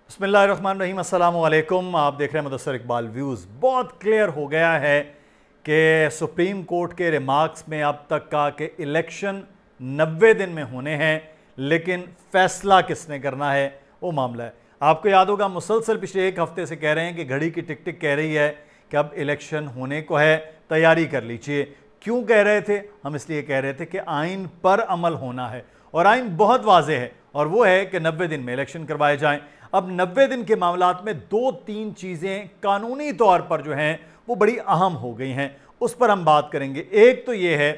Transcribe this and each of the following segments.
बिस्मिल्लाहिर्रहमानिर्रहीम, अस्सलाम वालेकुम। आप देख रहे हैं मुदस्सर इकबाल व्यूज़। बहुत क्लियर हो गया है कि सुप्रीम कोर्ट के रिमार्क्स में अब तक का कि इलेक्शन 90 दिन में होने हैं, लेकिन फैसला किसने करना है वो मामला है। आपको याद होगा मुसलसल पिछले एक हफ्ते से कह रहे हैं कि घड़ी की टिक टिक कह रही है कि अब इलेक्शन होने को है, तैयारी कर लीजिए। क्यों कह रहे थे? हम इसलिए कह रहे थे कि आइन पर अमल होना है और आइन बहुत वाज़ेह है और वो है कि 90 दिन में इलेक्शन करवाए जाएं। अब 90 दिन के मामलात में दो तीन चीज़ें कानूनी तौर पर जो हैं वो बड़ी अहम हो गई हैं, उस पर हम बात करेंगे। एक तो ये है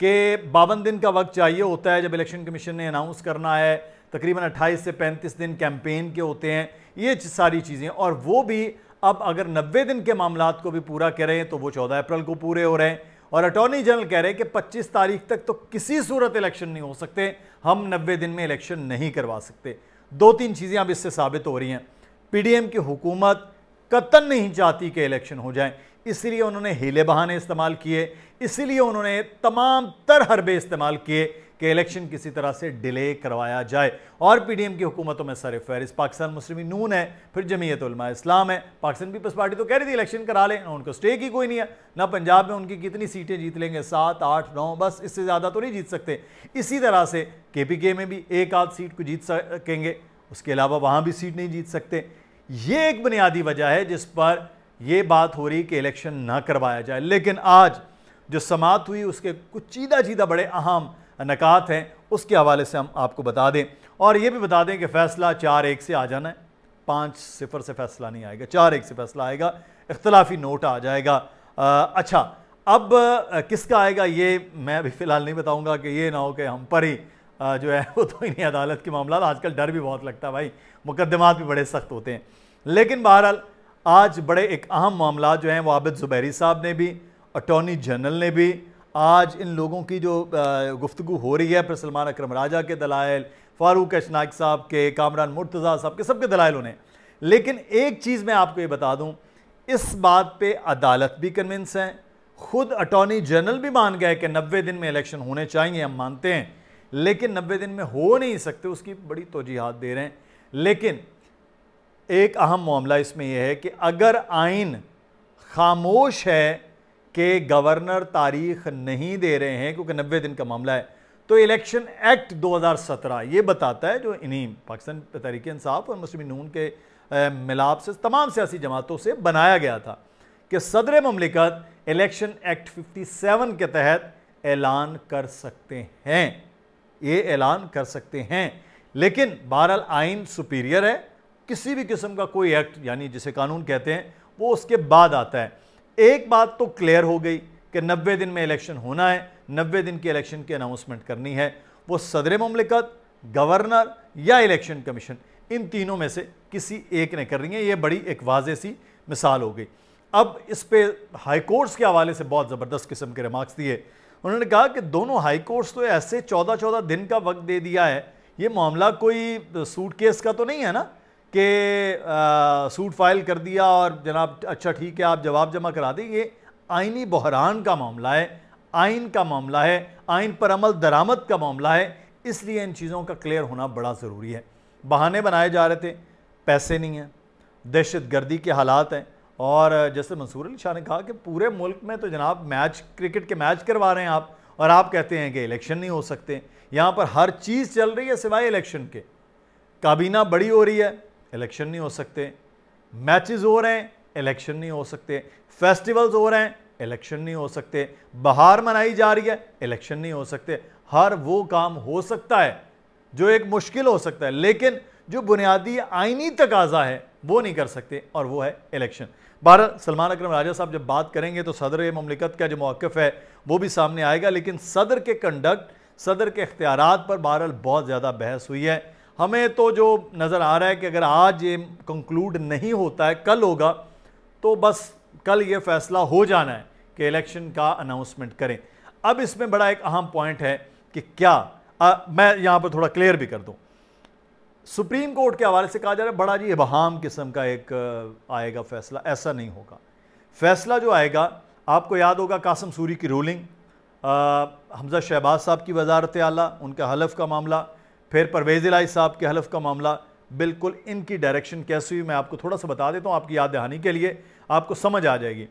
कि 52 दिन का वक्त चाहिए होता है जब इलेक्शन कमीशन ने अनाउंस करना है, तकरीबन 28 से 35 दिन कैंपेन के होते हैं, ये सारी चीज़ें। और वो भी अब अगर 90 दिन के मामलात को भी पूरा करें तो वो 14 अप्रैल को पूरे हो रहे हैं और अटॉर्नी जनरल कह रहे हैं कि 25 तारीख तक तो किसी सूरत इलेक्शन नहीं हो सकते, हम 90 दिन में इलेक्शन नहीं करवा सकते। दो तीन चीज़ें अब इससे साबित हो रही हैं। पीडीएम की हुकूमत कतन नहीं चाहती कि इलेक्शन हो जाए, इसलिए उन्होंने हीले बहाने इस्तेमाल किए, इसीलिए उन्होंने तमाम तर हरबे इस्तेमाल किए कि इलेक्शन किसी तरह से डिले करवाया जाए। और पीडीएम की हुकूमतों में सर फहरिस्त पाकिस्तान मुस्लिम नून है, फिर जमीयत उलमा इस्लाम है, पाकिस्तान पीपल्स पार्टी तो कह रही थी इलेक्शन करा लें, उनको स्टे की कोई नहीं है ना। पंजाब में उनकी कितनी सीटें जीत लेंगे, 7, 8, 9, बस इससे ज़्यादा तो नहीं जीत सकते। इसी तरह से केपीके में भी एक आध सीट को जीत सकेंगे, उसके अलावा वहाँ भी सीट नहीं जीत सकते। ये एक बुनियादी वजह है जिस पर यह बात हो रही कि इलेक्शन ना करवाया जाए। लेकिन आज जो समाअत हुई उसके कुछ चीदा बड़े अहम नकात हैं, उसके हवाले से हम आपको बता दें और ये भी बता दें कि फैसला 4-1 से आ जाना है, 5-0 से फैसला नहीं आएगा, 4-1 से फैसला आएगा, इख्तलाफी नोट आ जाएगा। अच्छा, अब किसका आएगा ये मैं अभी फ़िलहाल नहीं बताऊंगा कि ये ना हो कि हम पर ही जो है वो तो इन्हीं अदालत के मामला। आजकल डर भी बहुत लगता है भाई, मुकदमात भी बड़े सख्त होते हैं। लेकिन बहरहाल आज बड़े एक अहम मामला जो हैं वो आबिद ज़ुबैरी साहब ने भी, अटॉर्नी जनरल ने भी, आज इन लोगों की जो गुफ्तगू हो रही है, फिर सलमान अकरम राजा के दलाइल, फारूक अशनाक साहब के, कामरान मुर्तज़ा साहब के, सबके दलाइल उन्हें। लेकिन एक चीज़ मैं आपको ये बता दूं, इस बात पे अदालत भी कन्विंस है, खुद अटॉर्नी जनरल भी मान गए कि 90 दिन में इलेक्शन होने चाहिए, हम मानते हैं, लेकिन 90 दिन में हो नहीं सकते, उसकी बड़ी तौजीहात दे रहे हैं। लेकिन एक अहम मामला इसमें यह है कि अगर आइन खामोश है कि गवर्नर तारीख नहीं दे रहे हैं क्योंकि 90 दिन का मामला है, तो इलेक्शन एक्ट 2017 ये बताता है, जो इन्हीं पाकिस्तान तहरीक इंसाफ और मुस्लिम नून के मिलाप से तमाम सियासी जमातों से बनाया गया था, कि सदर ममलिकत इलेक्शन एक्ट 57 के तहत ऐलान कर सकते हैं, ये ऐलान कर सकते हैं। लेकिन बहरहाल आइन सुपीरियर है, किसी भी किस्म का कोई एक्ट यानी जिसे कानून कहते हैं वो उसके बाद आता है। एक बात तो क्लियर हो गई कि 90 दिन में इलेक्शन होना है, 90 दिन की इलेक्शन की अनाउंसमेंट करनी है, वो सदर ममलिकत, गवर्नर या इलेक्शन कमीशन, इन तीनों में से किसी एक ने करनी है। ये बड़ी एक वाज़ेह सी मिसाल हो गई। अब इस पे हाई कोर्ट्स के हवाले से बहुत ज़बरदस्त किस्म के रिमार्क्स दिए। उन्होंने कहा कि दोनों हाई कोर्ट्स तो ऐसे 14-14 दिन का वक्त दे दिया है, ये मामला कोई सूट केस का तो नहीं है ना कि सूट फाइल कर दिया और जनाब अच्छा ठीक है आप जवाब जमा करा दें। ये आइनी बहरान का मामला है, आइन का मामला है, आइन पर अमल दरामद का मामला है, इसलिए इन चीज़ों का क्लियर होना बड़ा ज़रूरी है। बहाने बनाए जा रहे थे, पैसे नहीं हैं, दहशत गर्दी के हालात हैं, और जैसे मंसूर अली शाह ने कहा कि पूरे मुल्क में तो जनाब मैच, क्रिकेट के मैच करवा रहे हैं आप, और आप कहते हैं कि इलेक्शन नहीं हो सकते। यहाँ पर हर चीज़ चल रही है सिवाय इलेक्शन के। काबीना बड़ी हो रही है, इलेक्शन नहीं हो सकते, मैचेस हो रहे हैं, इलेक्शन नहीं हो सकते, फेस्टिवल्स हो रहे हैं, इलेक्शन नहीं हो सकते, बहार मनाई जा रही है, इलेक्शन नहीं हो सकते। हर वो काम हो सकता है जो एक मुश्किल हो सकता है, लेकिन जो बुनियादी आइनी तकाजा है वो नहीं कर सकते, और वो है इलेक्शन। भारत सलमान अकरम राजा साहब जब बात करेंगे तो सदर ममलिकत का जो मौक़िफ़ है वो भी सामने आएगा, लेकिन सदर के कंडक्ट, सदर के इख्तियारात पर बहरहाल बहुत ज़्यादा बहस हुई है। हमें तो जो नज़र आ रहा है कि अगर आज ये कंक्लूड नहीं होता है, कल होगा, तो बस कल ये फ़ैसला हो जाना है कि इलेक्शन का अनाउंसमेंट करें। अब इसमें बड़ा एक अहम पॉइंट है कि क्या मैं यहाँ पर थोड़ा क्लियर भी कर दूँ, सुप्रीम कोर्ट के हवाले से कहा जा रहा है बड़ा जी इबहाम किस्म का एक आएगा फैसला, ऐसा नहीं होगा। फैसला जो आएगा, आपको याद होगा कासिम सूरी की रूलिंग, हमजा शहबाज साहब की वजारत आला, उनका हलफ का मामला, फिर परवेज़ इलाही साहब के हलफ का मामला, बिल्कुल इनकी डायरेक्शन कैसी हुई मैं आपको थोड़ा सा बता देता हूँ, आपकी याद दहानी के लिए, आपको समझ आ जाएगी।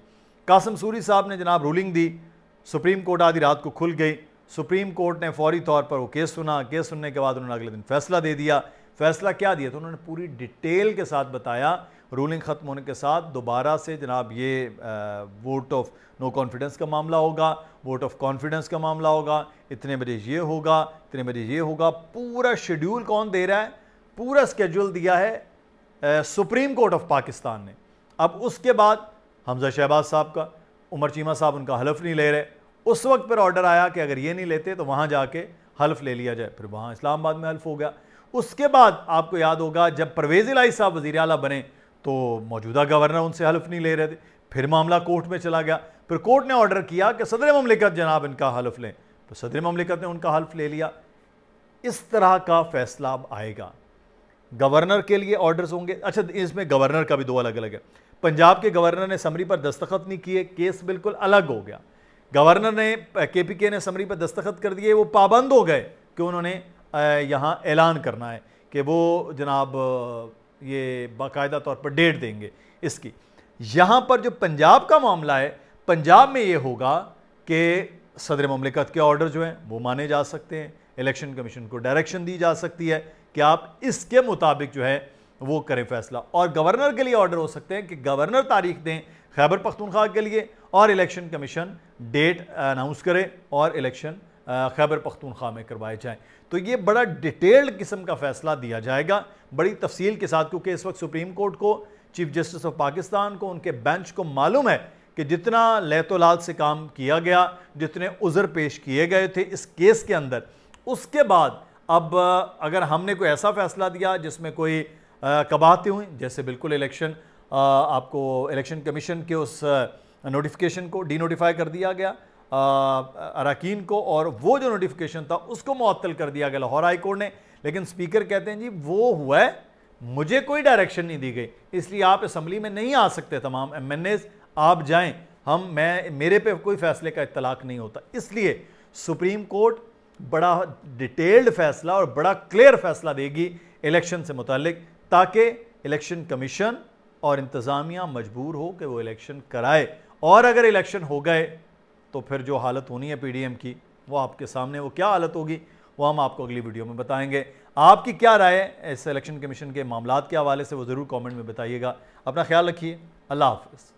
कासिम सूरी साहब ने जनाब रूलिंग दी, सुप्रीम कोर्ट आधी रात को खुल गई। सुप्रीम कोर्ट ने फौरी तौर पर वो केस सुना, केस सुनने के बाद उन्होंने अगले दिन फैसला दे दिया। फैसला क्या दिया? तो उन्होंने पूरी डिटेल के साथ बताया। रूलिंग ख़त्म होने के साथ दोबारा से जनाब ये वोट ऑफ नो कॉन्फिडेंस का मामला होगा, वोट ऑफ कॉन्फिडेंस का मामला होगा, इतने बजे ये होगा, इतने बजे ये होगा। पूरा शेड्यूल कौन दे रहा है? पूरा स्केड्यूल दिया है सुप्रीम कोर्ट ऑफ पाकिस्तान ने। अब उसके बाद हमजा शहबाज साहब का, उमर चीमा साहब उनका हलफ नहीं ले रहे। उस वक्त पर ऑर्डर आया कि अगर ये नहीं लेते तो वहाँ जाके हल्फ ले लिया जाए। फिर वहाँ इस्लामाबाद में हल्फ हो गया। उसके बाद आपको याद होगा जब परवेज़ इलाही साहब वज़ीर आला बने तो मौजूदा गवर्नर उनसे हल्फ नहीं ले रहे थे। फिर मामला कोर्ट में चला गया। फिर कोर्ट ने ऑर्डर किया कि सदर ममलिकत जनाब इनका हल्फ लें, तो सदर ममलिकत ने उनका हल्फ ले लिया। इस तरह का फैसला अब आएगा। गवर्नर के लिए ऑर्डर्स होंगे। अच्छा, इसमें गवर्नर का भी दो अलग अलग है। पंजाब के गवर्नर ने समरी पर दस्तखत नहीं किए, केस बिल्कुल अलग हो गया। गवर्नर ने KPK ने समरी पर दस्तखत कर दिए, वो पाबंद हो गए कि उन्होंने यहाँ ऐलान करना है कि वो जनाब ये बाकायदा तौर पर डेट देंगे इसकी। यहाँ पर जो पंजाब का मामला है, पंजाब में ये होगा कि सदर ममलिकत के ऑर्डर जो हैं वो माने जा सकते हैं। इलेक्शन कमीशन को डायरेक्शन दी जा सकती है कि आप इसके मुताबिक जो है वो करें फैसला। और गवर्नर के लिए ऑर्डर हो सकते हैं कि गवर्नर तारीख दें खैबर पख्तूनख्वा के लिए और इलेक्शन कमीशन डेट अनाउंस करे और इलेक्शन खैबर पख्तूनख्वा में करवाए जाएं। तो ये बड़ा डिटेल्ड किस्म का फैसला दिया जाएगा बड़ी तफसील के साथ, क्योंकि इस वक्त सुप्रीम कोर्ट को, चीफ जस्टिस ऑफ पाकिस्तान को, उनके बेंच को मालूम है कि जितना लैतोलाद से काम किया गया, जितने उज़र पेश किए गए थे इस केस के अंदर, उसके बाद अब अगर हमने कोई ऐसा फैसला दिया जिसमें कोई कबाहतें हुई, जैसे बिल्कुल इलेक्शन आपको इलेक्शन कमीशन के उस नोटिफिकेशन को डीनोटिफाई कर दिया गया अरकान को, और वो जो नोटिफिकेशन था उसको मुअत्तल कर दिया गया लाहौर हाई कोर्ट ने। लेकिन स्पीकर कहते हैं जी वो हुआ है, मुझे कोई डायरेक्शन नहीं दी गई, इसलिए आप असम्बली में नहीं आ सकते। तमाम MNAs आप जाएं, मेरे पे कोई फैसले का इत्तलाक नहीं होता। इसलिए सुप्रीम कोर्ट बड़ा डिटेल्ड फैसला और बड़ा क्लियर फैसला देगी इलेक्शन से मुतालिक, ताकि इलेक्शन कमीशन और इंतज़ामिया मजबूर हो कि वो इलेक्शन कराए। और अगर इलेक्शन हो गए तो फिर जो हालत होनी है PDM की, वो आपके सामने, वो क्या हालत होगी वो हम आपको अगली वीडियो में बताएंगे। आपकी क्या राय है इस इलेक्शन कमीशन के मामलात के हवाले से, वो ज़रूर कमेंट में बताइएगा। अपना ख्याल रखिए। अल्लाह हाफ़िज़।